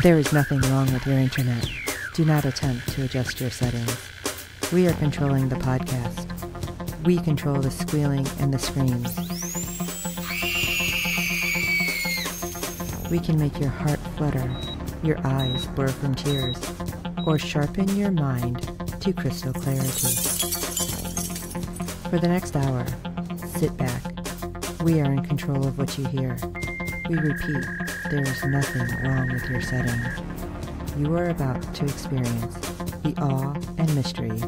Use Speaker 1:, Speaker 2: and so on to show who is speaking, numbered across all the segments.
Speaker 1: There is nothing wrong with your internet. Do not attempt to adjust your settings. We are controlling the podcast. We control the squealing and the screams. We can make your heart flutter, your eyes blur from tears, or sharpen your mind to crystal clarity. For the next hour, sit back. We are in control of what you hear. We repeat, there is nothing wrong with your settings. You are about to experience the awe and mystery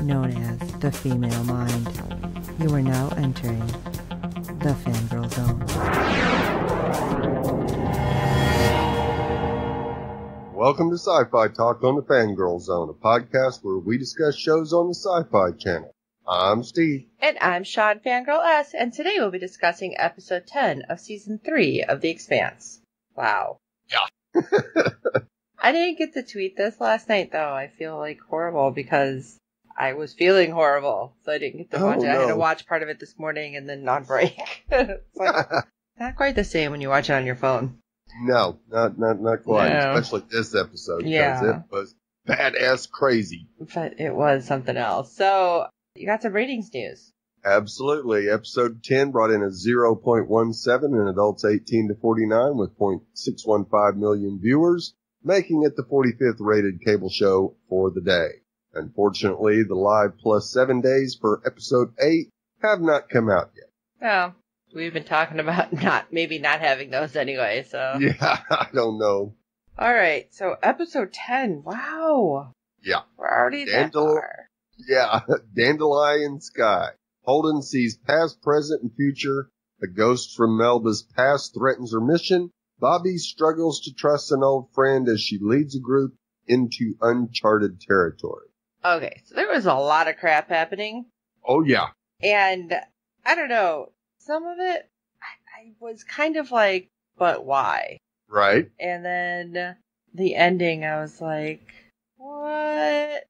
Speaker 1: known as the female mind. You are now entering the Fangirl Zone.
Speaker 2: Welcome to SyFy Talk on the Fangirl Zone, a podcast where we discuss shows on the SyFy channel. I'm Steve.
Speaker 3: And I'm Sean Fangirl S, and today we'll be discussing episode 10 of season 3 of The Expanse. Wow.
Speaker 2: Yeah.
Speaker 3: I didn't get to tweet this last night, though. I feel like horrible because I was feeling horrible, so I didn't get to watch it. I had to watch part of it this morning and then on break. It's like, not quite the same when you watch it on your phone.
Speaker 2: No, not quite,
Speaker 3: No.
Speaker 2: Especially this episode, because
Speaker 3: Yeah.
Speaker 2: it was badass crazy.
Speaker 3: But it was something else. So, you got some ratings news.
Speaker 2: Absolutely. Episode 10 brought in a 0.17 in adults 18 to 49 with 0.615 million viewers, making it the 45th rated cable show for the day. Unfortunately, the live plus 7 days for episode 8 have not come out yet.
Speaker 3: Well, we've been talking about maybe not having those anyway, so.
Speaker 2: Yeah, I don't know.
Speaker 3: Alright, so episode 10, wow.
Speaker 2: Yeah.
Speaker 3: We're already that far.
Speaker 2: Yeah, Dandelion Sky. Holden sees past, present, and future. A ghost from Melba's past threatens her mission. Bobby struggles to trust an old friend as she leads a group into uncharted territory.
Speaker 3: Okay, so there was a lot of crap happening.
Speaker 2: Oh, yeah.
Speaker 3: And, I don't know, some of it, I was kind of like, but why?
Speaker 2: Right.
Speaker 3: And then the ending, I was like, what?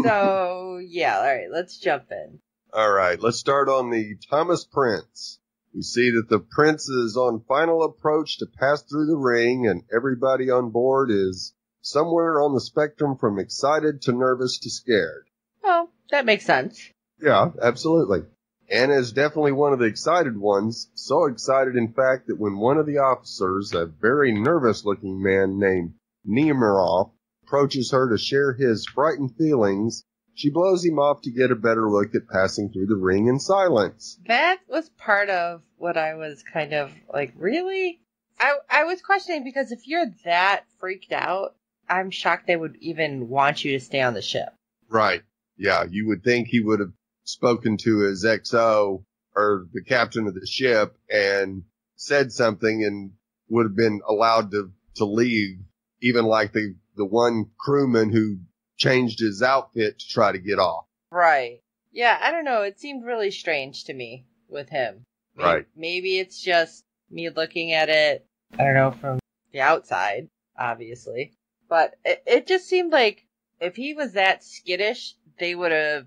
Speaker 3: So, yeah, alright, let's jump in.
Speaker 2: All right, let's start on the Thomas Prince. We see that the prince is on final approach to pass through the ring, and everybody on board is somewhere on the spectrum from excited to nervous to scared.
Speaker 3: Well, that makes sense.
Speaker 2: Yeah, absolutely. Anna is definitely one of the excited ones, so excited, in fact, that when one of the officers, a very nervous-looking man named Nemirov, approaches her to share his frightened feelings, she blows him off to get a better look at passing through the ring in silence.
Speaker 3: That was part of what I was kind of like, really? I was questioning because if you're that freaked out, I'm shocked they would even want you to stay on the ship.
Speaker 2: Right. Yeah, you would think he would have spoken to his XO or the captain of the ship and said something and would have been allowed to leave, even like the one crewman who changed his outfit to try to get off.
Speaker 3: Right. Yeah, I don't know. It seemed really strange to me with him.
Speaker 2: Right.
Speaker 3: Maybe it's just me looking at it, I don't know, from the outside, obviously. But it just seemed like if he was that skittish, they would have,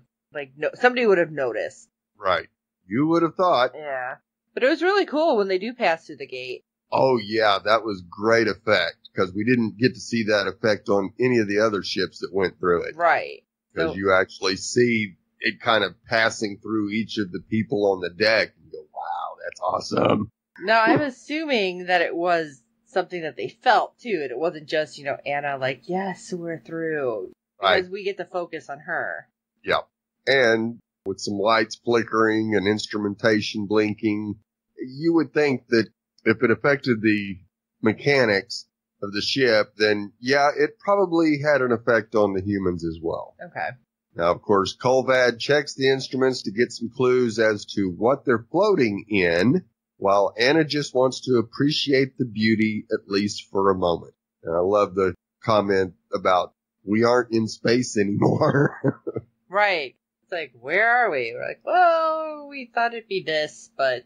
Speaker 3: somebody would have noticed.
Speaker 2: Right. You would have thought.
Speaker 3: Yeah. But it was really cool when they do pass through the gate.
Speaker 2: Oh, yeah, that was great effect, because we didn't get to see that effect on any of the other ships that went through it.
Speaker 3: Right.
Speaker 2: Because you actually see it kind of passing through each of the people on the deck, and you go, wow, that's awesome.
Speaker 3: Now, I'm assuming that it was something that they felt, too, and it wasn't just, Anna like, yes, we're through. Because we get to focus on her.
Speaker 2: Yeah. And with some lights flickering and instrumentation blinking, you would think that if it affected the mechanics of the ship, then yeah, it probably had an effect on the humans as well.
Speaker 3: Okay.
Speaker 2: Now, of course, Kolvad checks the instruments to get some clues as to what they're floating in, while Anna just wants to appreciate the beauty, at least for a moment. And I love the comment about, we aren't in space anymore.
Speaker 3: Right. It's like, where are we? We're like, well, we thought it'd be this, but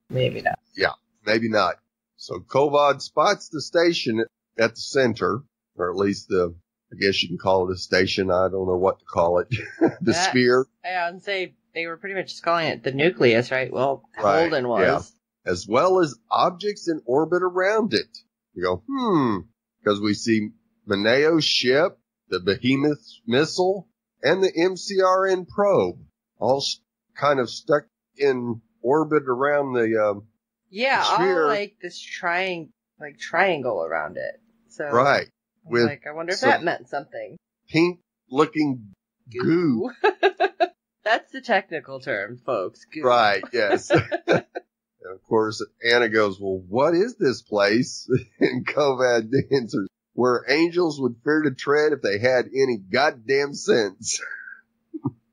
Speaker 3: maybe not.
Speaker 2: Yeah. Maybe not. So Kolvad spots the station at the center, or at least I guess you can call it a station. I don't know what to call it. The sphere.
Speaker 3: I would say they were pretty much just calling it the nucleus, right? Well, Holden was.
Speaker 2: Yeah. As well as objects in orbit around it. You go, because we see Maneo's ship, the Behemoth missile, and the MCRN probe all kind of stuck in orbit around the sphere.
Speaker 3: All like this triangle around it. So
Speaker 2: right.
Speaker 3: I wonder if that meant something.
Speaker 2: Pink looking goo.
Speaker 3: That's the technical term, folks. Goo.
Speaker 2: Right, yes. And of course, Anna goes, well, what is this place? And Kovad answers, where angels would fear to tread if they had any goddamn sense.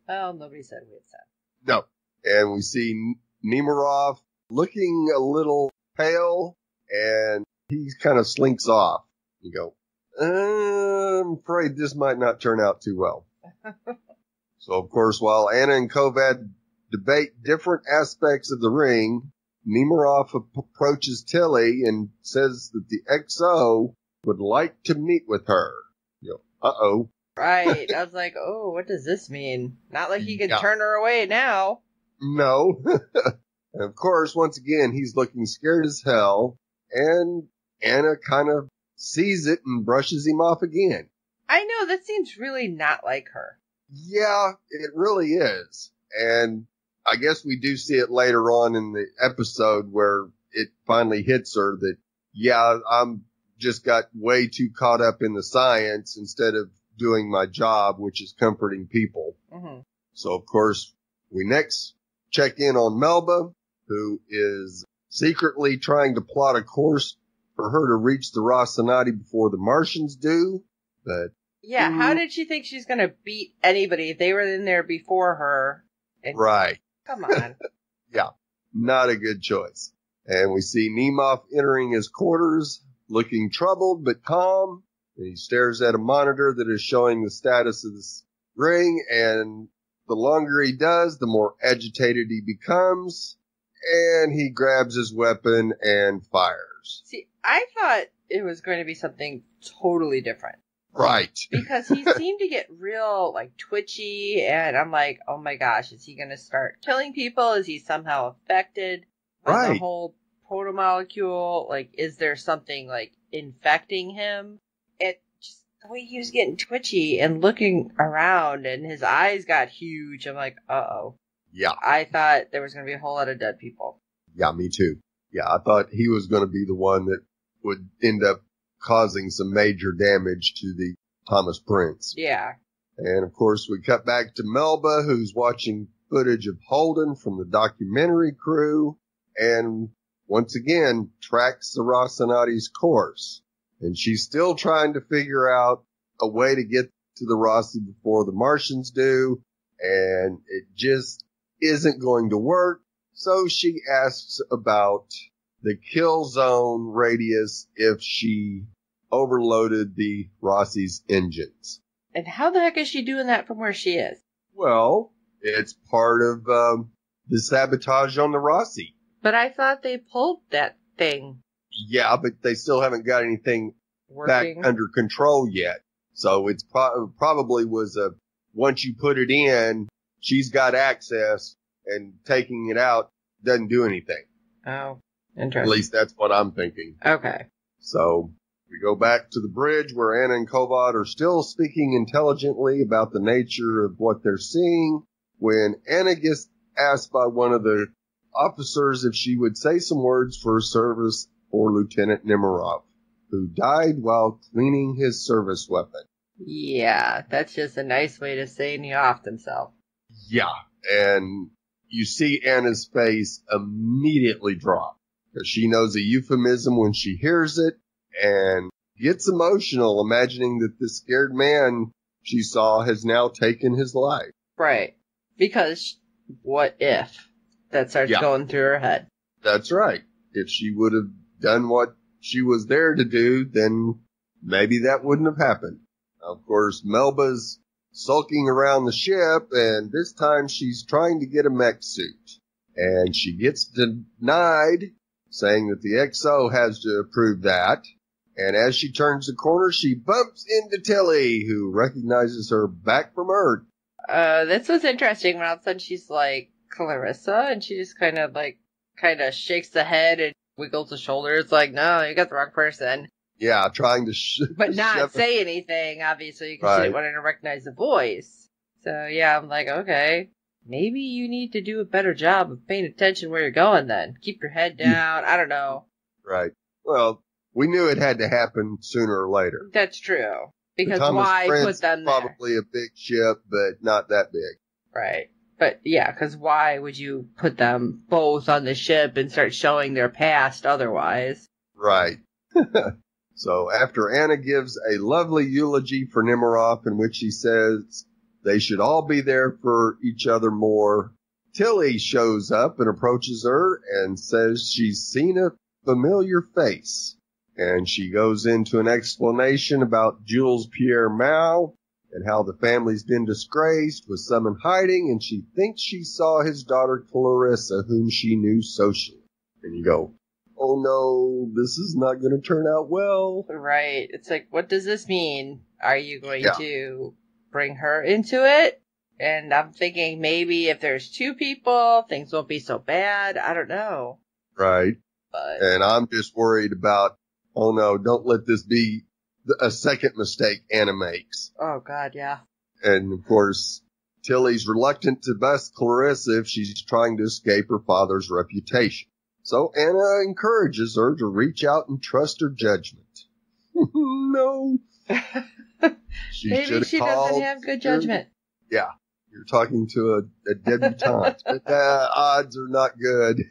Speaker 3: Well, nobody said we had sense.
Speaker 2: No. And we see Nemirov looking a little pale, and he kind of slinks off. You go, I'm afraid this might not turn out too well. So, of course, while Anna and Kovad debate different aspects of the ring, Nemirov approaches Tilly and says that the XO would like to meet with her. You go, uh-oh.
Speaker 3: Right. I was like, oh, what does this mean? Not like he can turn her away now.
Speaker 2: No. And of course, once again, he's looking scared as hell, and Anna kind of sees it and brushes him off again.
Speaker 3: I know, that seems really not like her.
Speaker 2: Yeah, it really is. And I guess we do see it later on in the episode where it finally hits her that, yeah, I'm just got way too caught up in the science instead of doing my job, which is comforting people. Mm-hmm. So, of course, we next check in on Melba, who is secretly trying to plot a course for her to reach the Rocinante before the Martians do. But
Speaker 3: yeah, how did she think she's going to beat anybody? They were in there before her.
Speaker 2: Right.
Speaker 3: Come on.
Speaker 2: Yeah, not a good choice. And we see Nemov entering his quarters, looking troubled but calm. And he stares at a monitor that is showing the status of this ring. And the longer he does, the more agitated he becomes. And he grabs his weapon and fires.
Speaker 3: See, I thought it was going to be something totally different.
Speaker 2: Right.
Speaker 3: Because he seemed to get real, twitchy, and I'm like, oh my gosh, is he going to start killing people? Is he somehow affected by the whole protomolecule? Is there something, infecting him? It just, the way he was getting twitchy and looking around, and his eyes got huge, I'm like, uh-oh.
Speaker 2: Yeah.
Speaker 3: I thought there was going to be a whole lot of dead people.
Speaker 2: Yeah, me too. Yeah, I thought he was going to be the one that would end up causing some major damage to the Thomas Prince.
Speaker 3: Yeah.
Speaker 2: And of course, we cut back to Melba, who's watching footage of Holden from the documentary crew, and once again tracks the Rocinante's course. And she's still trying to figure out a way to get to the Rossi before the Martians do, and it just isn't going to work. So she asks about the kill zone radius if she overloaded the Rossi's engines.
Speaker 3: And how the heck is she doing that from where she is?
Speaker 2: Well, it's part of the sabotage on the Rossi.
Speaker 3: But I thought they pulled that thing.
Speaker 2: Yeah, but they still haven't got anything
Speaker 3: working
Speaker 2: back under control yet. So it's probably was once you put it in, she's got access, and taking it out doesn't do anything.
Speaker 3: Oh, interesting.
Speaker 2: At least that's what I'm thinking.
Speaker 3: Okay.
Speaker 2: So we go back to the bridge where Anna and Kovad are still speaking intelligently about the nature of what they're seeing when Anna gets asked by one of the officers if she would say some words for service for Lieutenant Nemirov, who died while cleaning his service weapon.
Speaker 3: Yeah, that's just a nice way to say he offed himself.
Speaker 2: Yeah, and you see Anna's face immediately drop, because she knows a euphemism when she hears it, and gets emotional imagining that the scared man she saw has now taken his life.
Speaker 3: Right. Because what if? That starts going through her head.
Speaker 2: That's right. If she would have done what she was there to do, then maybe that wouldn't have happened. Of course, Melba's sulking around the ship, and this time she's trying to get a mech suit. And she gets denied, saying that the XO has to approve that. And as she turns the corner, she bumps into Tilly, who recognizes her back from Earth.
Speaker 3: This was interesting when all of a sudden she's like, Clarissa, and she just kind of shakes the head and wiggles the shoulders like, no, you got the wrong person.
Speaker 2: Yeah, trying to
Speaker 3: but not say anything, obviously, because she didn't want to recognize the voice. So, yeah, I'm like, okay, maybe you need to do a better job of paying attention where you're going then. Keep your head down. I don't know.
Speaker 2: Right. Well, we knew it had to happen sooner or later.
Speaker 3: That's true. Because
Speaker 2: Thomas
Speaker 3: why
Speaker 2: Prince
Speaker 3: put them there?
Speaker 2: Probably a big ship, but not that big.
Speaker 3: Right. But, yeah, because why would you put them both on the ship and start showing their past otherwise?
Speaker 2: Right. So after Anna gives a lovely eulogy for Nemiroff in which she says they should all be there for each other more, Tilly shows up and approaches her and says she's seen a familiar face. And she goes into an explanation about Jules Pierre Mao and how the family's been disgraced with some in hiding, and she thinks she saw his daughter Clarissa, whom she knew socially. And you go, oh no, this is not going to turn out well.
Speaker 3: Right. It's like, what does this mean? Are you going to bring her into it? And I'm thinking maybe if there's two people, things won't be so bad. I don't know.
Speaker 2: Right.
Speaker 3: But...
Speaker 2: And I'm just worried about, oh no, don't let this be a second mistake Anna makes.
Speaker 3: Oh God, yeah.
Speaker 2: And of course, Tilly's reluctant to bust Clarissa if she's trying to escape her father's reputation. So Anna encourages her to reach out and trust her judgment. No.
Speaker 3: Maybe she doesn't have good judgment.
Speaker 2: Yeah. You're talking to a debutante. But odds are not good.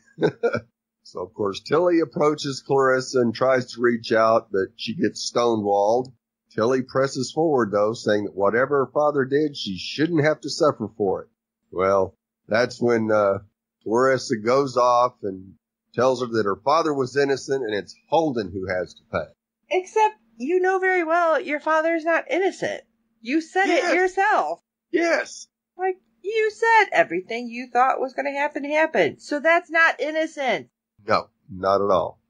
Speaker 2: So, of course, Tilly approaches Clarissa and tries to reach out, but she gets stonewalled. Tilly presses forward, though, saying that whatever her father did, she shouldn't have to suffer for it. Well, that's when Clarissa goes off and tells her that her father was innocent and it's Holden who has to pay.
Speaker 3: Except you know very well your father's not innocent. You said it yourself.
Speaker 2: Yes.
Speaker 3: Like, you said everything you thought was going to happen happened. So that's not innocent.
Speaker 2: No, not at all.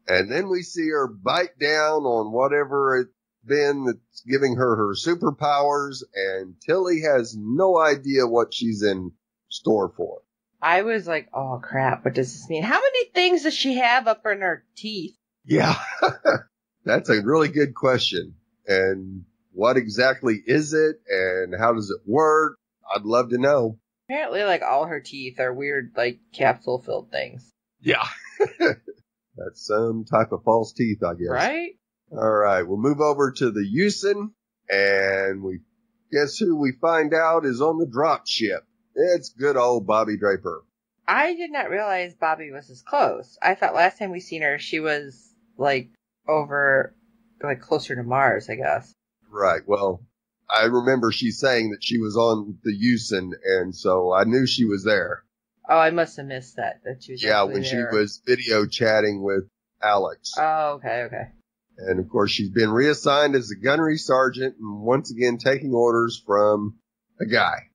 Speaker 2: And then we see her bite down on whatever it's been that's giving her her superpowers, and Tilly has no idea what she's in store for.
Speaker 3: I was like, oh crap, what does this mean? How many things does she have up in her teeth?
Speaker 2: Yeah, that's a really good question. And what exactly is it, and how does it work? I'd love to know.
Speaker 3: Apparently, like, all her teeth are weird, like, capsule-filled things.
Speaker 2: Yeah. That's some type of false teeth, I guess.
Speaker 3: Right?
Speaker 2: All right, we'll move over to the Houston, and we guess who we find out is on the drop ship. It's good old Bobby Draper.
Speaker 3: I did not realize Bobby was as close. I thought last time we seen her, she was, like, over, like, closer to Mars, I guess.
Speaker 2: Right, well, I remember she saying that she was on the Houston, and so I knew she was there.
Speaker 3: Oh, I must have missed that she was
Speaker 2: when
Speaker 3: there.
Speaker 2: She was video chatting with Alex.
Speaker 3: Oh, okay.
Speaker 2: And of course, she's been reassigned as a gunnery sergeant and once again taking orders from a guy.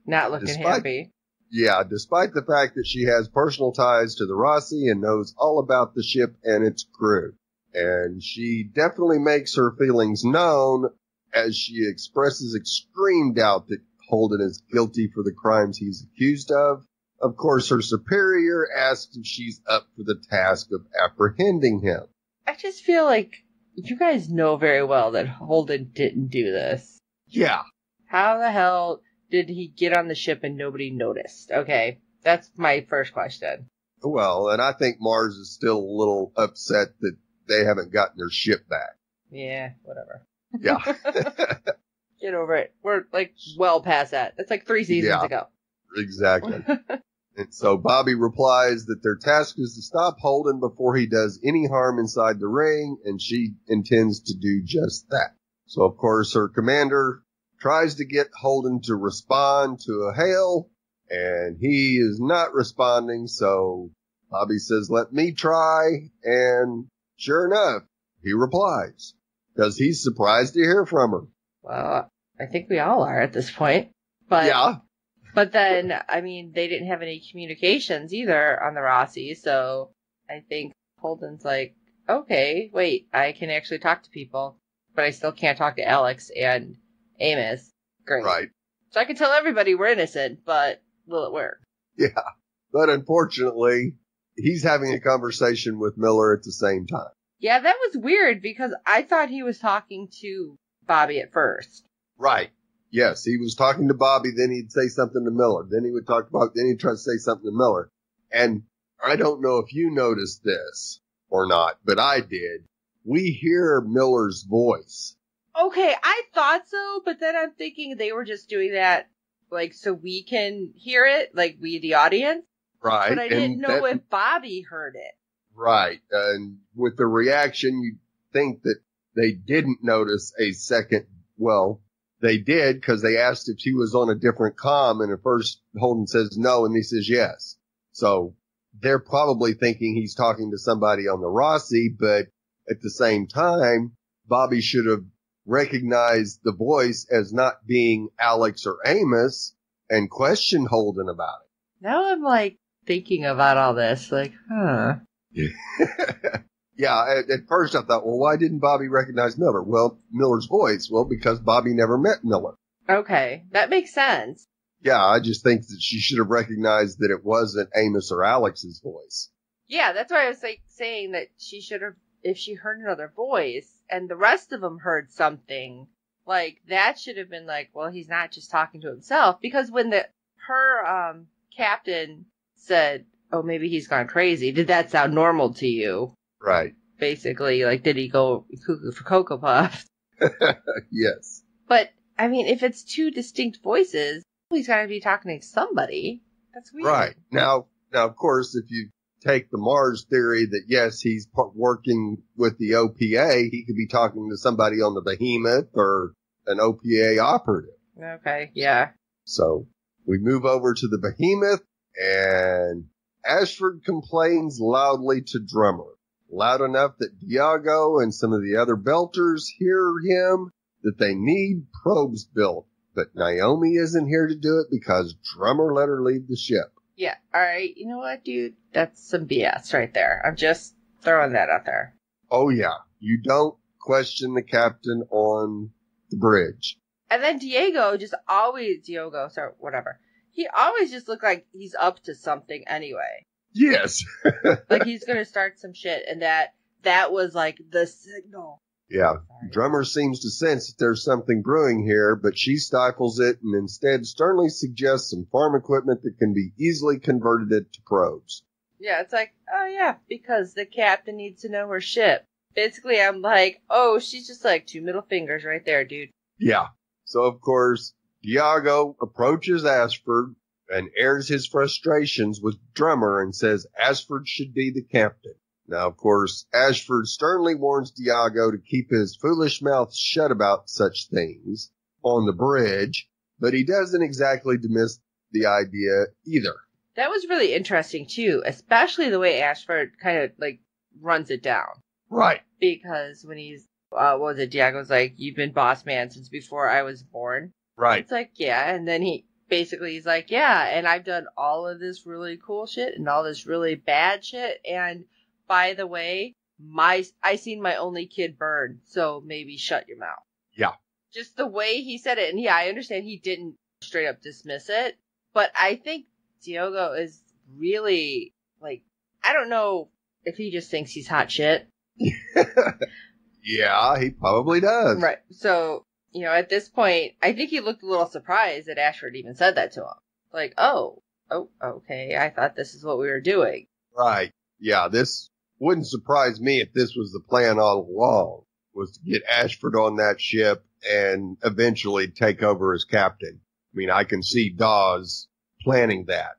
Speaker 3: Not looking happy.
Speaker 2: Yeah, despite the fact that she has personal ties to the Rossi and knows all about the ship and its crew. And she definitely makes her feelings known as she expresses extreme doubt that Holden is guilty for the crimes he's accused of. Of course, her superior asks if she's up for the task of apprehending him.
Speaker 3: I just feel like you guys know very well that Holden didn't do this.
Speaker 2: Yeah.
Speaker 3: How the hell did he get on the ship and nobody noticed? Okay, that's my first question.
Speaker 2: Well, and I think Mars is still a little upset that they haven't gotten their ship back.
Speaker 3: Yeah, whatever.
Speaker 2: Yeah.
Speaker 3: Get over it. We're, like, well past that. That's like 3 seasons ago.
Speaker 2: Exactly. And so Bobby replies that their task is to stop Holden before he does any harm inside the ring, and she intends to do just that. So, of course, her commander tries to get Holden to respond to a hail, and he is not responding, so Bobby says, let me try, and sure enough, he replies, because he's surprised to hear from her.
Speaker 3: Well, I think we all are at this point. But,
Speaker 2: yeah.
Speaker 3: But then, I mean, they didn't have any communications either on the Rossi, so I think Holden's like, okay, wait, I can actually talk to people, but I still can't talk to Alex and Amos. Great.
Speaker 2: Right.
Speaker 3: So I can tell everybody we're innocent, but will it work?
Speaker 2: Yeah. But unfortunately, he's having a conversation with Miller at the same time.
Speaker 3: Yeah, that was weird because I thought he was talking to Bobby at first.
Speaker 2: Right. Yes, he was talking to Bobby, then he'd say something to Miller. Then he would talk about, then he'd try to say something to Miller. And I don't know if you noticed this or not, but I did. We hear Miller's voice.
Speaker 3: Okay, I thought so, but then I'm thinking they were just doing that, like, so we can hear it, like, we, the audience.
Speaker 2: Right.
Speaker 3: But I didn't know if Bobby heard it.
Speaker 2: Right. And with the reaction, you'd think that they didn't notice a second. Well, they did because they asked if he was on a different comm, and at first Holden says no, and he says yes. So they're probably thinking he's talking to somebody on the Rossi, but at the same time, Bobby should have recognized the voice as not being Alex or Amos and questioned Holden about it.
Speaker 3: Now I'm like thinking about all this, like, huh.
Speaker 2: Yeah, at first I thought, well, why didn't Bobby recognize Miller? Well, Miller's voice. Well, because Bobby never met Miller.
Speaker 3: Okay, that makes sense.
Speaker 2: Yeah, I just think that she should have recognized that it wasn't Amos or Alex's voice.
Speaker 3: Yeah, that's why I was like saying that she should have, if she heard another voice and the rest of them heard something, like that should have been like, well, he's not just talking to himself. Because when her captain said, oh, maybe he's gone crazy, did that sound normal to you?
Speaker 2: Right.
Speaker 3: Basically, like, did he go cuckoo for Cocoa Puffs?
Speaker 2: Yes.
Speaker 3: But, I mean, if it's two distinct voices, he's got to be talking to somebody. That's weird.
Speaker 2: Right. Now, of course, if you take the Mars theory that, yes, he's working with the OPA, he could be talking to somebody on the Behemoth or an OPA operative.
Speaker 3: Okay, yeah.
Speaker 2: So we move over to the Behemoth, and Ashford complains loudly to Drummer. Loud enough that Diago and some of the other Belters hear him that they need probes built. But Naomi isn't here to do it because Drummer let her leave the ship.
Speaker 3: Yeah, alright, you know what, dude? That's some BS right there. I'm just throwing that out there.
Speaker 2: Oh yeah, you don't question the captain on the bridge.
Speaker 3: And then Diogo, sorry, whatever. He always just looked like he's up to something anyway.
Speaker 2: Yes.
Speaker 3: Like he's gonna start some shit, and that was like the signal.
Speaker 2: Yeah.
Speaker 3: Sorry.
Speaker 2: Drummer seems to sense that there's something brewing here, but she stifles it and instead sternly suggests some farm equipment that can be easily converted into probes.
Speaker 3: Yeah, it's like, oh yeah, because the captain needs to know her ship. Basically, I'm like, oh, she's just like 2 middle fingers right there, dude.
Speaker 2: Yeah. So, of course, Diago approaches Ashford and airs his frustrations with Drummer and says Ashford should be the captain. Now, of course, Ashford sternly warns Diago to keep his foolish mouth shut about such things on the bridge, but he doesn't exactly dismiss the idea either.
Speaker 3: That was really interesting, too, especially the way Ashford kind of, like, runs it down.
Speaker 2: Right.
Speaker 3: Because when he's, Diago's like, you've been boss man since before I was born.
Speaker 2: Right.
Speaker 3: It's like, yeah, and then he's like, yeah, and I've done all of this really cool shit and all this really bad shit, and by the way, I seen my only kid burn, so maybe shut your mouth.
Speaker 2: Yeah.
Speaker 3: Just the way he said it, and yeah, I understand he didn't straight up dismiss it, but I think Diogo is really, like, I don't know if he just thinks he's hot shit.
Speaker 2: Yeah, he probably does.
Speaker 3: Right, so, at this point, I think he looked a little surprised that Ashford even said that to him. Like, oh, okay, I thought this is what we were doing.
Speaker 2: Right. Yeah, this wouldn't surprise me if this was the plan all along, was to get Ashford on that ship and eventually take over as captain. I mean, I can see Dawes planning that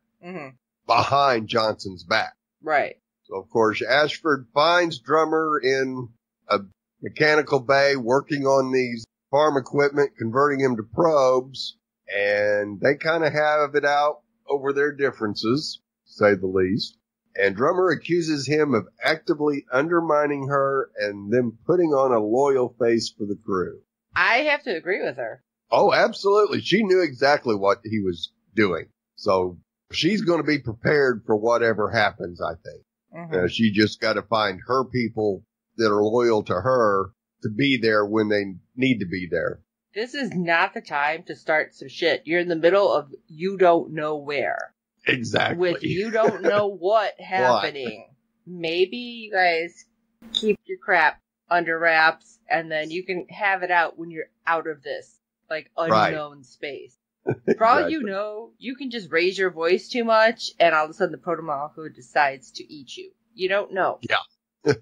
Speaker 2: behind Johnson's back.
Speaker 3: Right.
Speaker 2: So, of course, Ashford finds Drummer in a mechanical bay working on these farm equipment, converting him to probes, and they kind of have it out over their differences, to say the least. And Drummer accuses him of actively undermining her and them putting on a loyal face for the crew.
Speaker 3: I have to agree with her.
Speaker 2: Oh, absolutely. She knew exactly what he was doing. So she's going to be prepared for whatever happens, I think. She just got to find her people that are loyal to her to be there when they need to be there.
Speaker 3: This is not the time to start some shit. You're in the middle of you don't know where.
Speaker 2: Exactly.
Speaker 3: With you don't know what happening. Maybe you guys keep your crap under wraps, and then you can have it out when you're out of this, like, unknown space. For all you know, you can just raise your voice too much, and all of a sudden the proto-molecule decides to eat you. You don't know.
Speaker 2: Yeah.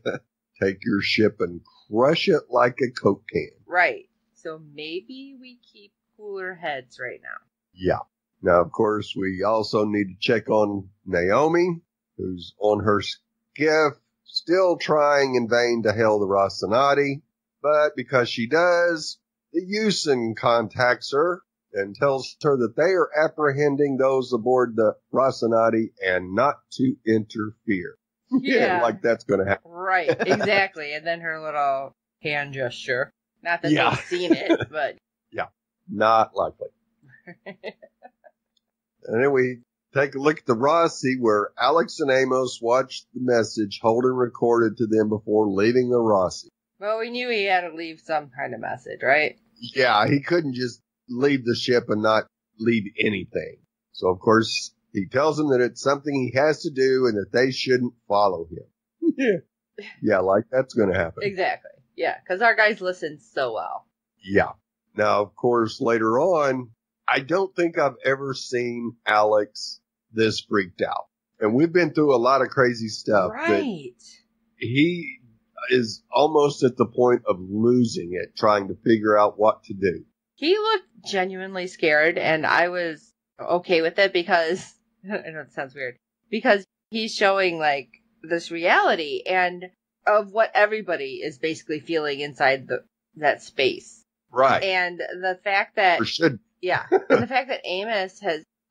Speaker 2: Take your ship and crush it like a Coke can.
Speaker 3: Right. So maybe we keep cooler heads right now.
Speaker 2: Yeah. Now, of course, we also need to check on Naomi, who's on her skiff, still trying in vain to hail the Rocinante. But because she does, the Yusin contacts her and tells her that they are apprehending those aboard the Rocinante and not to interfere. Yeah, like that's going to happen.
Speaker 3: Right, exactly. And then her little hand gesture. Not that they've seen it, but...
Speaker 2: Yeah, not likely. And then we take a look at the Rossi, where Alex and Amos watched the message Holden recorded to them before leaving the Rossi.
Speaker 3: Well, we knew he had to leave some kind of message, right?
Speaker 2: Yeah, he couldn't just leave the ship and not leave anything. So, of course, he tells them that it's something he has to do and that they shouldn't follow him. Yeah, like that's going to happen.
Speaker 3: Exactly. Yeah, because our guys listen so well.
Speaker 2: Yeah. Now, of course, later on, I don't think I've ever seen Alex this freaked out. And we've been through a lot of crazy stuff.
Speaker 3: Right.
Speaker 2: He is almost at the point of losing it, trying to figure out what to do.
Speaker 3: He looked genuinely scared, and I was okay with it because, I know it sounds weird, because he's showing, like, this reality and of what everybody is basically feeling inside that space.
Speaker 2: Right.
Speaker 3: And the fact that...
Speaker 2: Or should.
Speaker 3: Yeah. And the fact that Amos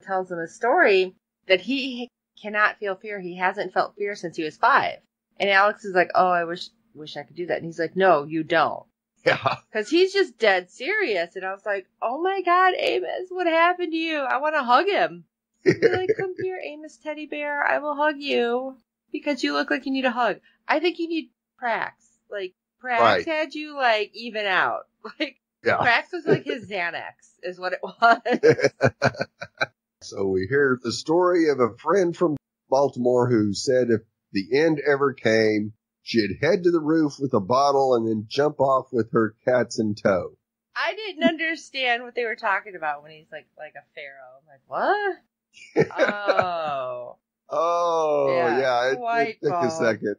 Speaker 3: tells him a story that he cannot feel fear. He hasn't felt fear since he was 5. And Alex is like, oh, I wish I could do that. And he's like, no, you don't.
Speaker 2: Yeah.
Speaker 3: Because he's just dead serious. And I was like, oh my God, Amos, what happened to you? I want to hug him. Be like, come here, Amos teddy bear. I will hug you. Because you look like you need a hug. I think you need Prax. Like, Prax had you, like, even out. Like, Prax was like his Xanax, is what it was.
Speaker 2: So we hear the story of a friend from Baltimore who said if the end ever came, she'd head to the roof with a bottle and then jump off with her cats in tow.
Speaker 3: I didn't understand what they were talking about when he's like a pharaoh. I'm like, what? Oh.
Speaker 2: Oh, yeah. It took a second.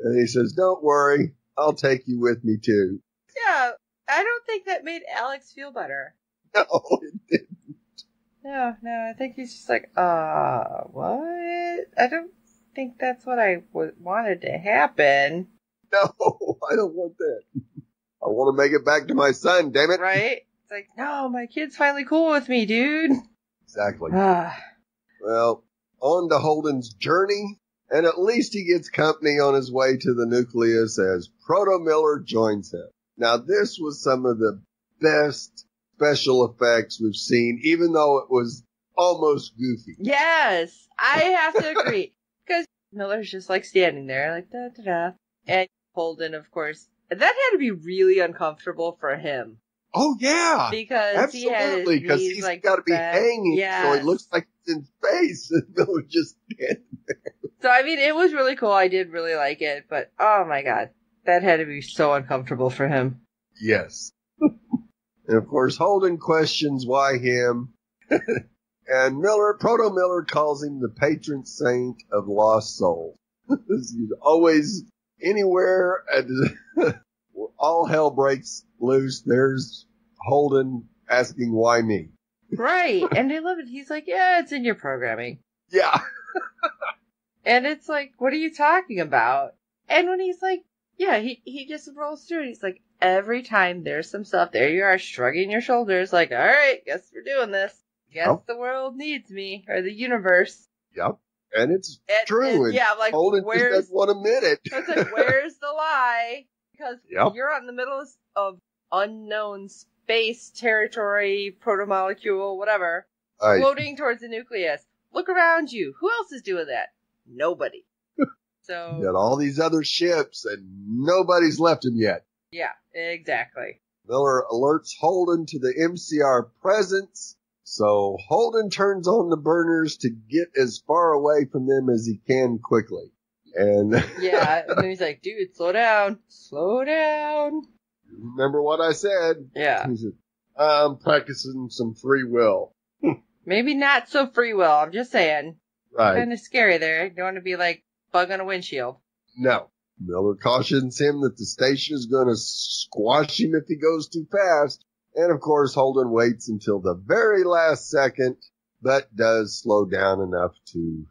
Speaker 2: And he says, don't worry. I'll take you with me, too.
Speaker 3: Yeah. I don't think that made Alex feel better.
Speaker 2: No, it didn't.
Speaker 3: No. I think he's just like, what? I don't think that's what I wanted to happen.
Speaker 2: No, I don't want that. I want to make it back to my son, damn it.
Speaker 3: Right? It's like, no, my kid's finally cool with me, dude.
Speaker 2: Exactly. Well, on to Holden's journey, and at least he gets company on his way to the nucleus as Proto Miller joins him. Now, this was some of the best special effects we've seen, even though it was almost goofy.
Speaker 3: Yes, I have to agree. Because Miller's just like standing there, like da-da-da. And Holden, of course, that had to be really uncomfortable for him.
Speaker 2: Oh, yeah.
Speaker 3: Because
Speaker 2: absolutely, because he's like got to be hanging, so it looks like he's in space, and Miller's just standing there.
Speaker 3: So, I mean, it was really cool. I did really like it, but oh my God, that had to be so uncomfortable for him.
Speaker 2: Yes. And of course, Holden questions why him, and Proto Miller calls him the patron saint of lost souls. He's always anywhere, all hell breaks loose. There's Holden asking why me.
Speaker 3: Right, and I love it. He's like, yeah, it's in your programming.
Speaker 2: Yeah.
Speaker 3: And it's like, what are you talking about? And when he's like, yeah, he just rolls through it. He's like, every time there's some stuff, there you are shrugging your shoulders like, all right, guess we're doing this. Guess the world needs me, or the universe.
Speaker 2: Yep. And it's true.
Speaker 3: And yeah, like,
Speaker 2: Holden just doesn't want to admit it.
Speaker 3: It's like, where's the lie? Because you're out in the middle of unknown space, territory, protomolecule, whatever, floating towards the nucleus. Look around you. Who else is doing that? Nobody. So
Speaker 2: you got all these other ships, and nobody's left him yet.
Speaker 3: Yeah, exactly.
Speaker 2: Miller alerts Holden to the MCR presence, so Holden turns on the burners to get as far away from them as he can quickly. And
Speaker 3: yeah, and then he's like, dude, slow down. Slow down.
Speaker 2: Remember what I said?
Speaker 3: Yeah.
Speaker 2: He said, I'm practicing some free will.
Speaker 3: Maybe not so free will. I'm just saying.
Speaker 2: Right.
Speaker 3: Kind of scary there. You don't want to be like bug on a windshield.
Speaker 2: No. Miller cautions him that the station is going to squash him if he goes too fast. And of course, Holden waits until the very last second, but does slow down enough to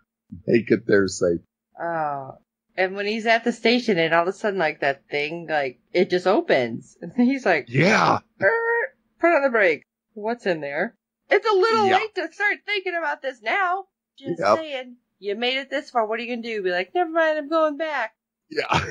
Speaker 2: make it there safe.
Speaker 3: Oh. And when he's at the station and all of a sudden, like, that thing, like, it just opens. And he's like,
Speaker 2: Yeah.
Speaker 3: Put on the brake. What's in there? It's a little late to start thinking about this now. Just saying. You made it this far. What are you going to do? Be like, never mind, I'm going back.
Speaker 2: Yeah.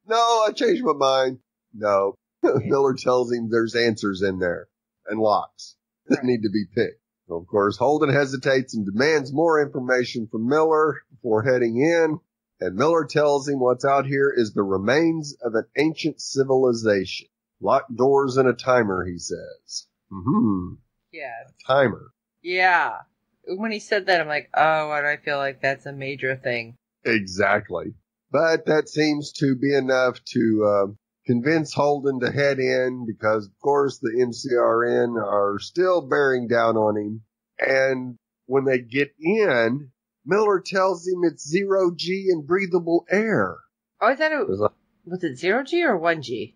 Speaker 2: No, I changed my mind. No. Miller tells him there's answers in there and locks that need to be picked. So of course, Holden hesitates and demands more information from Miller before heading in. And Miller tells him what's out here is the remains of an ancient civilization. Locked doors and a timer, he says. Mm-hmm.
Speaker 3: Yeah.
Speaker 2: A timer.
Speaker 3: Yeah. When he said that, I'm like, oh, why do I feel like that's a major thing?
Speaker 2: Exactly. But that seems to be enough to convince Holden to head in because, of course, the MCRN are still bearing down on him. And when they get in, Miller tells him it's 0G and breathable air.
Speaker 3: Oh, I thought it was it 0G or 1G?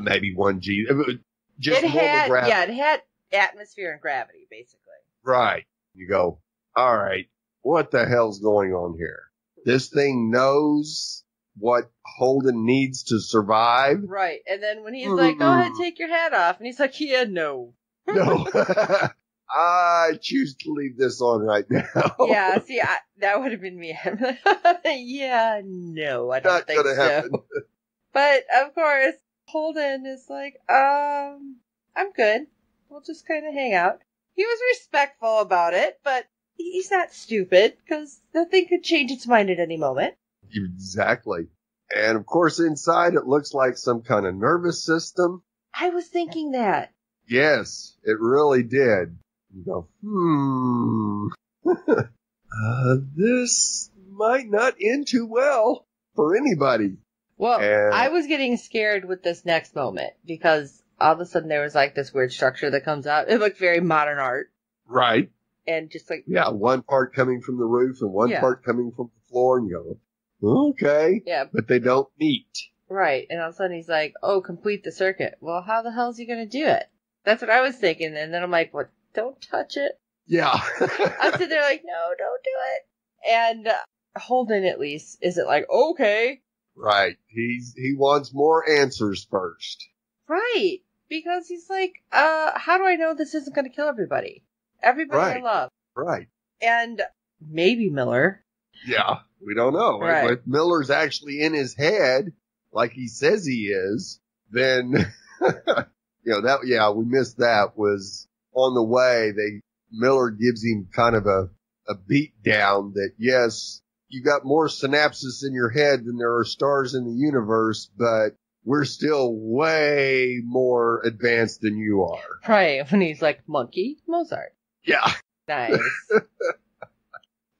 Speaker 2: Maybe 1G. Just
Speaker 3: it
Speaker 2: normal
Speaker 3: had,
Speaker 2: gravity.
Speaker 3: Yeah, it had atmosphere and gravity, basically.
Speaker 2: Right. You go, all right, what the hell's going on here? This thing knows what Holden needs to survive.
Speaker 3: Right. And then when he's like, go ahead, take your hat off. And he's like, yeah, no.
Speaker 2: No. I choose to leave this on right now.
Speaker 3: Yeah, see, that would have been me. I'm like, yeah, no, I don't
Speaker 2: Not
Speaker 3: think
Speaker 2: gonna
Speaker 3: so.
Speaker 2: happen.
Speaker 3: But, of course, Holden is like, I'm good. We'll just kind of hang out. He was respectful about it, but he's not stupid, because the thing could change its mind at any moment.
Speaker 2: Exactly. And, of course, inside it looks like some kind of nervous system.
Speaker 3: I was thinking that.
Speaker 2: Yes, it really did. You go, this might not end too well for anybody.
Speaker 3: Well, I was getting scared with this next moment, because all of a sudden there was like this weird structure that comes out. It looked very modern art.
Speaker 2: Right.
Speaker 3: And just like...
Speaker 2: Yeah, one part coming from the roof and one part coming from the floor, and you go, okay.
Speaker 3: Yeah.
Speaker 2: But they don't meet.
Speaker 3: Right. And all of a sudden he's like, oh, complete the circuit. Well, how the hell is he going to do it? That's what I was thinking. And then I'm like, what? Don't touch it.
Speaker 2: Yeah.
Speaker 3: I'm sitting there like, no, don't do it. And Holden, at least, isn't like, okay.
Speaker 2: Right. He wants more answers first.
Speaker 3: Right. Because he's like, how do I know this isn't going to kill everybody? Everybody I love.
Speaker 2: Right.
Speaker 3: And maybe Miller.
Speaker 2: Yeah. We don't know.
Speaker 3: Right.
Speaker 2: If Miller's actually in his head, like he says he is, then, we missed that. Was on the way, Miller gives him kind of a beat down that, yes, you got more synapses in your head than there are stars in the universe, but we're still way more advanced than you are.
Speaker 3: Right. When he's like, monkey, Mozart.
Speaker 2: Yeah.
Speaker 3: Nice.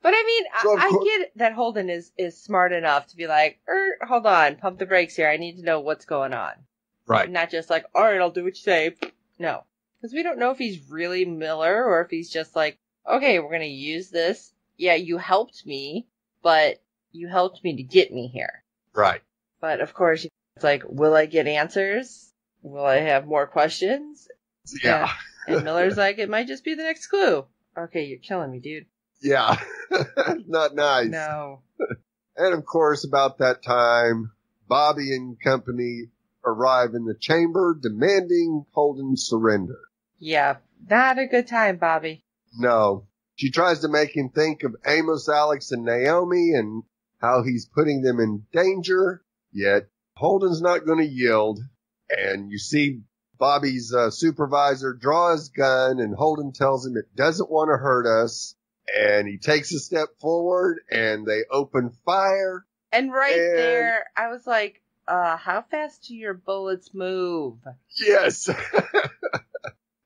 Speaker 3: But I mean, I get that Holden is smart enough to be like, hold on, pump the brakes here. I need to know what's going on.
Speaker 2: Right.
Speaker 3: And not just like, all right, I'll do what you say. No. Because we don't know if he's really Miller or if he's just like, okay, we're going to use this. Yeah, you helped me, but you helped me to get me here.
Speaker 2: Right.
Speaker 3: But of course, it's like, will I get answers? Will I have more questions?
Speaker 2: Yeah.
Speaker 3: And Miller's like, it might just be the next clue. Okay, you're killing me, dude.
Speaker 2: Yeah. Not nice.
Speaker 3: No.
Speaker 2: And of course, about that time, Bobby and company arrive in the chamber demanding Holden's surrender.
Speaker 3: Yeah, not a good time, Bobby.
Speaker 2: No. She tries to make him think of Amos, Alex, and Naomi and how he's putting them in danger, yet Holden's not going to yield. And you see Bobby's supervisor draw his gun, and Holden tells him it doesn't want to hurt us. And he takes a step forward, and they open fire.
Speaker 3: And there, I was like, how fast do your bullets move?
Speaker 2: Yes.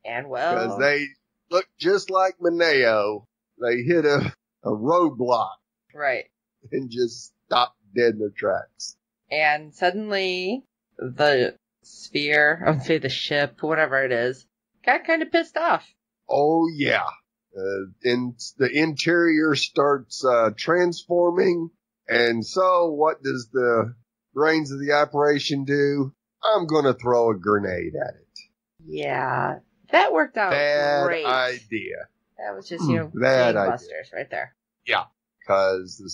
Speaker 3: And well...
Speaker 2: Because they look just like Mineo. They hit a roadblock.
Speaker 3: Right.
Speaker 2: And just stop dead in their tracks.
Speaker 3: And suddenly, the sphere, I would say the ship, whatever it is, got kind of pissed off.
Speaker 2: Oh, yeah. And the interior starts transforming. And so what does the brains of the operation do? I'm going to throw a grenade at it.
Speaker 3: Yeah. That worked out great.
Speaker 2: Bad idea.
Speaker 3: That was just,
Speaker 2: bad
Speaker 3: gangbusters right there.
Speaker 2: Yeah. Because the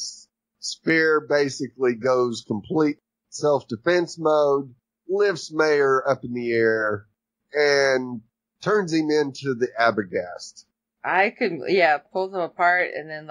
Speaker 2: sphere basically goes complete self-defense mode, lifts Mayer up in the air, and turns him into the Abagast.
Speaker 3: Pulls him apart, and then,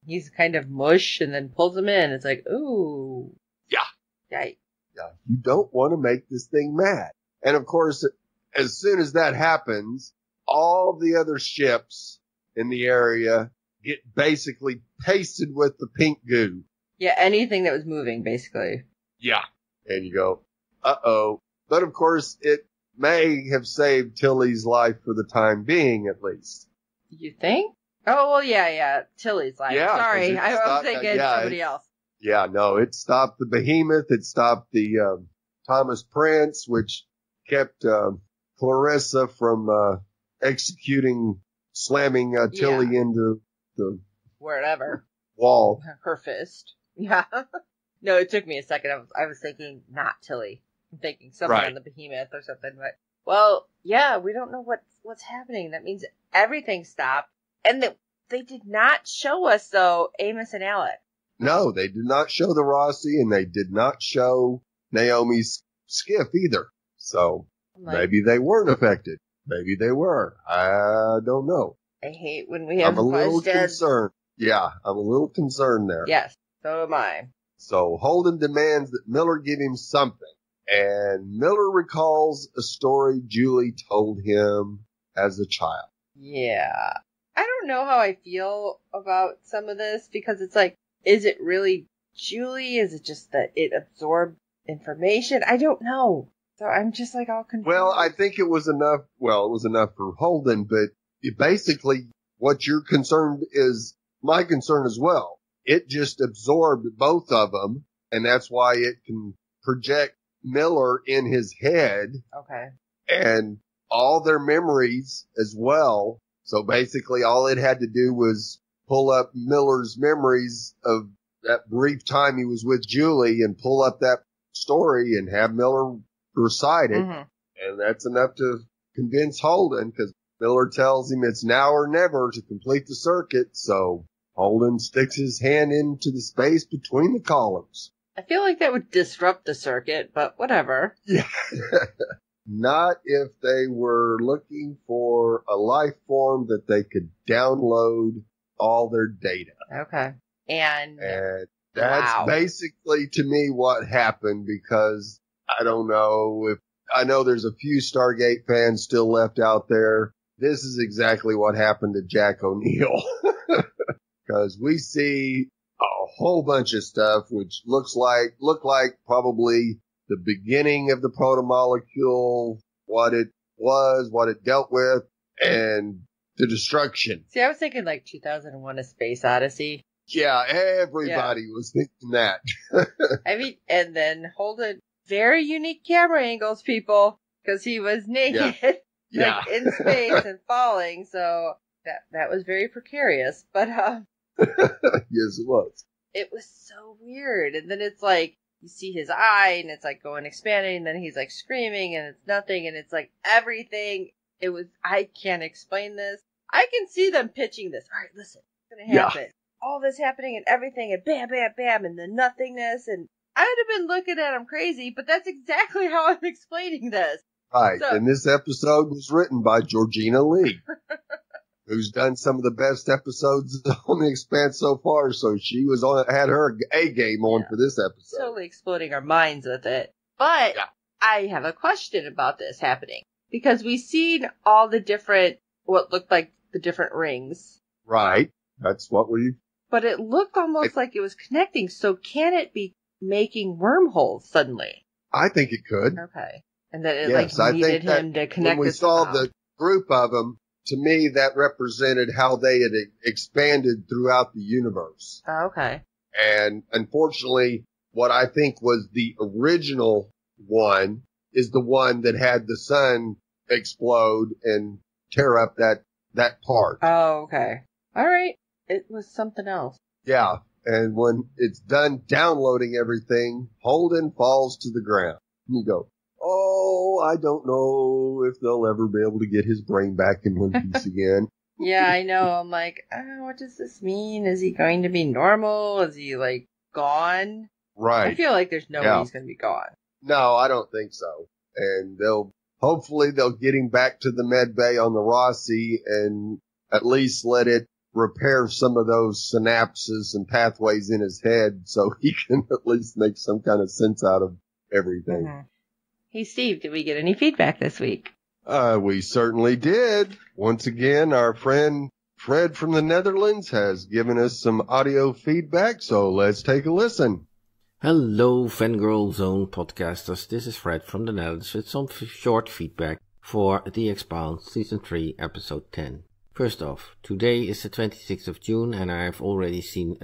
Speaker 3: he's kind of mush, and then pulls him in. It's like, ooh.
Speaker 2: Yeah.
Speaker 3: Yikes.
Speaker 2: Yeah. You don't want to make this thing mad. And of course, as soon as that happens, all the other ships in the area get basically pasted with the pink goo.
Speaker 3: Yeah, anything that was moving, basically.
Speaker 2: Yeah. And you go, uh-oh. But of course, it may have saved Tilly's life for the time being, at least.
Speaker 3: You think? Oh, well, yeah. Tilly's life.
Speaker 2: Yeah,
Speaker 3: sorry. I was thinking somebody else.
Speaker 2: Yeah, no, it stopped the Behemoth. It stopped the Thomas Prince, which kept Clarissa from slamming Tilly into the
Speaker 3: wherever
Speaker 2: wall.
Speaker 3: Her fist. Yeah. No, it took me a second. I was thinking not Tilly. I'm thinking someone on the Behemoth or something. But well, yeah, we don't know what's happening. That means everything stopped, and they did not show us though Amos and Alec.
Speaker 2: No, they did not show the Rossi, and they did not show Naomi's skiff either. So maybe they weren't affected. Maybe they were. I don't know.
Speaker 3: I hate when we have questions.
Speaker 2: I'm a little concerned. Yeah, I'm a little concerned there.
Speaker 3: Yes, so am I.
Speaker 2: So Holden demands that Miller give him something. And Miller recalls a story Julie told him as a child.
Speaker 3: Yeah. I don't know how I feel about some of this, because it's like, is it really Julie? Is it just that it absorbed information? I don't know. So I'm just all confused.
Speaker 2: Well, I think it was enough. Well, it was enough for Holden, but basically what you're concerned is my concern as well. It just absorbed both of them, and that's why it can project Miller in his head.
Speaker 3: Okay.
Speaker 2: And all their memories as well. So basically all it had to do was pull up Miller's memories of that brief time he was with Julie and pull up that story and have Miller recite it. Mm-hmm. And that's enough to convince Holden, because Miller tells him it's now or never to complete the circuit. So Holden sticks his hand into the space between the columns.
Speaker 3: I feel like that would disrupt the circuit, but whatever.
Speaker 2: Yeah. Not if they were looking for a life form that they could download all their data.
Speaker 3: Okay. And
Speaker 2: that's basically, to me, what happened, because I don't know if, I know there's a few Stargate fans still left out there. This is exactly what happened to Jack O'Neill. Because we see a whole bunch of stuff which look like probably the beginning of the protomolecule, what it was, what it dealt with, and the destruction.
Speaker 3: See, I was thinking 2001: A Space Odyssey.
Speaker 2: Yeah, everybody was thinking that.
Speaker 3: I mean, and then Holden, very unique camera angles, people, because he was naked, in space and falling, so that was very precarious, but
Speaker 2: yes, it was.
Speaker 3: It was so weird, and then it's you see his eye, and it's going expanding, and then he's screaming, and it's nothing, and it's everything. It was, I can't explain this. I can see them pitching this. All right, listen, what's going to happen? Yeah. All this happening and everything, and bam, bam, bam, and the nothingness, and I would have been looking at him crazy, but that's exactly how I'm explaining this.
Speaker 2: Right, and this episode was written by Georgina Lee, who's done some of the best episodes on The Expanse so far, so she had her A game on for this episode.
Speaker 3: Totally exploding our minds with it. But I have a question about this happening, because we've seen all the different, what looked like the different rings.
Speaker 2: Right, that's what
Speaker 3: But it looked almost like it was connecting, so can it be making wormholes suddenly?
Speaker 2: I think it could.
Speaker 3: Okay. And then it needed him to connect.
Speaker 2: When we saw the group of them, to me that represented how they had expanded throughout the universe.
Speaker 3: Oh, okay.
Speaker 2: And unfortunately, what I think was the original one is the one that had the sun explode and tear up that part.
Speaker 3: Oh, okay. All right. It was something else.
Speaker 2: Yeah. And when it's done downloading everything, Holden falls to the ground. And you go, oh, I don't know if they'll ever be able to get his brain back in one piece again.
Speaker 3: Yeah, I know. I'm like, what does this mean? Is he going to be normal? Is he, like, gone?
Speaker 2: Right.
Speaker 3: I feel like there's no way he's going to be gone.
Speaker 2: No, I don't think so. And hopefully they'll get him back to the med bay on the Rossi and at least let it repair some of those synapses and pathways in his head so he can at least make some kind of sense out of everything.
Speaker 3: Mm-hmm. Hey, Steve, did we get any feedback this week?
Speaker 2: We certainly did. Once again, our friend Fred from the Netherlands has given us some audio feedback, so let's take a listen.
Speaker 4: Hello, Fangirl Zone podcasters. This is Fred from the Netherlands with some short feedback for the Expanse Season 3, Episode 10. First off, today is the 26th of June and I have already seen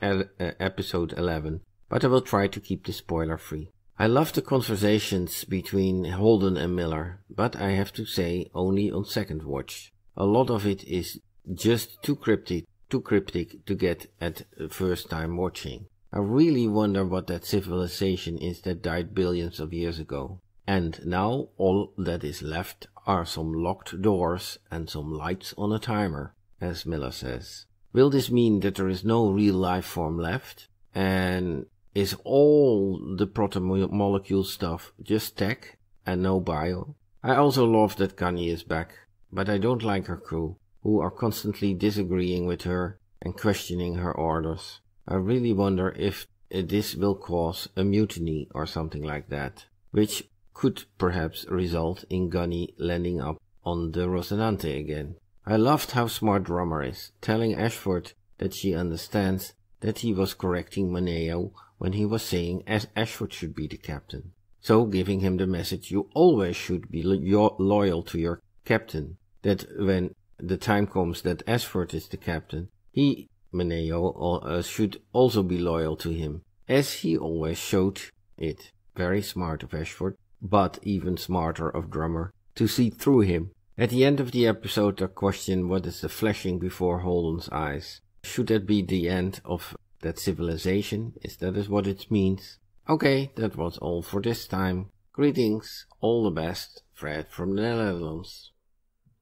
Speaker 4: Episode 11, but I will try to keep this spoiler free. I love the conversations between Holden and Miller, but I have to say only on second watch. A lot of it is just too cryptic to get at first time watching. I really wonder what that civilization is that died billions of years ago. And now all that is left are some locked doors and some lights on a timer, as Miller says. Will this mean that there is no real life form left? And is all the proto-molecule stuff just tech and no bio? I also love that Gunny is back, but I don't like her crew, who are constantly disagreeing with her and questioning her orders. I really wonder if this will cause a mutiny or something like that, which could perhaps result in Gunny landing up on the Rocinante again. I loved how smart Drummer is, telling Ashford that she understands that he was correcting Maneo when he was saying Ashford should be the captain. So giving him the message you always should be loyal to your captain, that when the time comes that Ashford is the captain, he, Maneo, should also be loyal to him, as he always showed it. Very smart of Ashford, but even smarter of Drummer, to see through him. At the end of the episode, I question what is the flashing before Holden's eyes. Should that be the end of that civilization? Is that what it means? Okay, that was all for this time. Greetings, all the best, Fred from the Netherlands.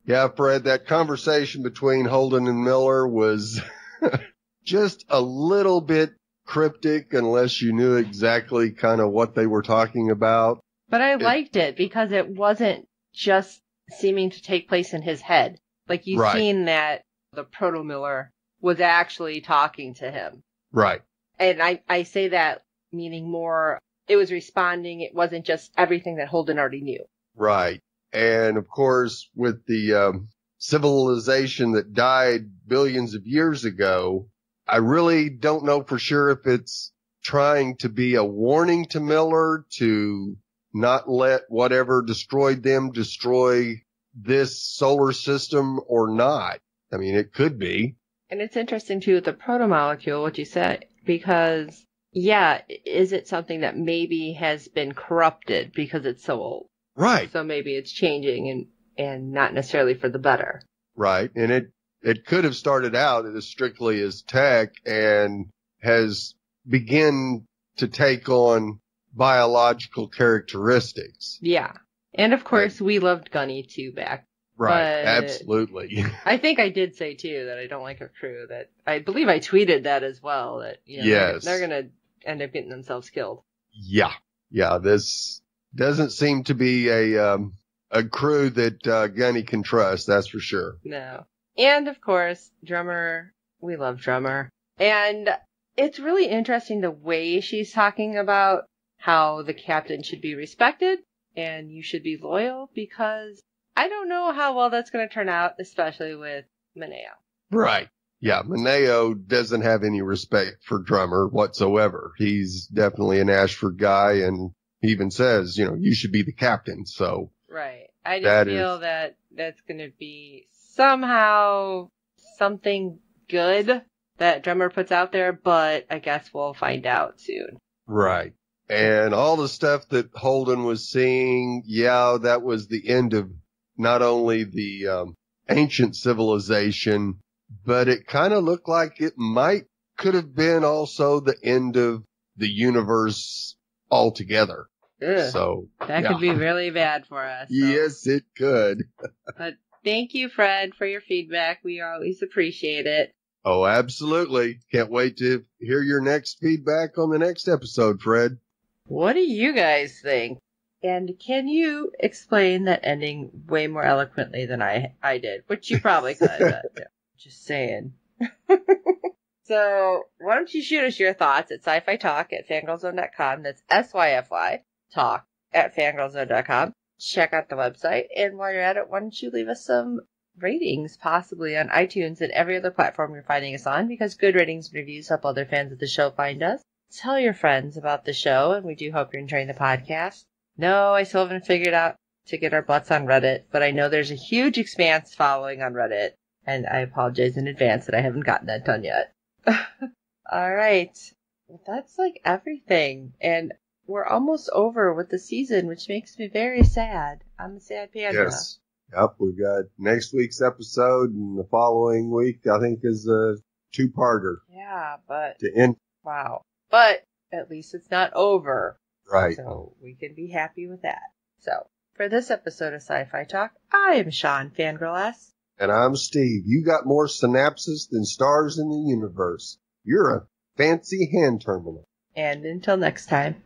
Speaker 2: Yeah, Fred, that conversation between Holden and Miller was just a little bit cryptic unless you knew exactly kind of what they were talking about.
Speaker 3: But I liked it because it wasn't just seeming to take place in his head. Like you've seen that the Proto-Miller was actually talking to him.
Speaker 2: Right.
Speaker 3: And I say that meaning more, it was responding, it wasn't just everything that Holden already knew.
Speaker 2: Right. And of course, with the civilization that died billions of years ago, I really don't know for sure if it's trying to be a warning to Miller to not let whatever destroyed them destroy this solar system or not. I mean, it could be.
Speaker 3: And it's interesting, too, with the proto-molecule, what you said, because, yeah, is it something that maybe has been corrupted because it's so old?
Speaker 2: Right.
Speaker 3: So maybe it's changing and not necessarily for the better.
Speaker 2: Right. And it could have started out as strictly as tech and has begun to take on biological characteristics.
Speaker 3: Yeah. And of course, we loved Gunny too back.
Speaker 2: Right. Absolutely.
Speaker 3: I think I did say too that I don't like her crew. That I believe I tweeted that as well. That yes, they're going to end up getting themselves killed.
Speaker 2: Yeah. Yeah. This doesn't seem to be a crew that Gunny can trust. That's for sure.
Speaker 3: No. And of course, Drummer. We love Drummer. And it's really interesting the way she's talking about how the captain should be respected and you should be loyal, because I don't know how well that's going to turn out, especially with Maneo.
Speaker 2: Right. Yeah, Maneo doesn't have any respect for Drummer whatsoever. He's definitely an Ashford guy, and he even says, you should be the captain, so.
Speaker 3: Right. I just feel that that's going to be somehow something good that drummer puts out there, but I guess we'll find out soon.
Speaker 2: Right. And all the stuff that Holden was seeing, yeah, that was the end of not only the ancient civilization, but it kind of looked like it could have been also the end of the universe altogether.
Speaker 3: Ugh.
Speaker 2: So
Speaker 3: that could be really bad for us. So.
Speaker 2: Yes, it could.
Speaker 3: But thank you, Fred, for your feedback. We always appreciate it.
Speaker 2: Oh, absolutely. Can't wait to hear your next feedback on the next episode, Fred.
Speaker 3: What do you guys think? And can you explain that ending way more eloquently than I did? Which you probably could, but just saying. So, why don't you shoot us your thoughts at SyFyTalk@fangirlzone.com. That's SYFY talk at fangirlzone.com. Check out the website, and while you're at it, why don't you leave us some ratings, possibly on iTunes and every other platform you're finding us on, because good ratings and reviews help other fans of the show find us. Tell your friends about the show, and we do hope you're enjoying the podcast. No, I still haven't figured out to get our butts on Reddit, but I know there's a huge Expanse following on Reddit, and I apologize in advance that I haven't gotten that done yet. Alright, well, that's like everything, and we're almost over with the season, which makes me very sad. I'm a sad panda.
Speaker 2: Yes. Yep, we've got next week's episode, and the following week, I think, is a two-parter.
Speaker 3: Yeah, but...
Speaker 2: To end.
Speaker 3: Wow. But at least it's not over.
Speaker 2: Right.
Speaker 3: So we can be happy with that. So, for this episode of SyFy Talk, I am Sean, Fangirl S.
Speaker 2: And I'm Steve. You got more synapses than stars in the universe. You're a fancy hand terminal.
Speaker 3: And until next time.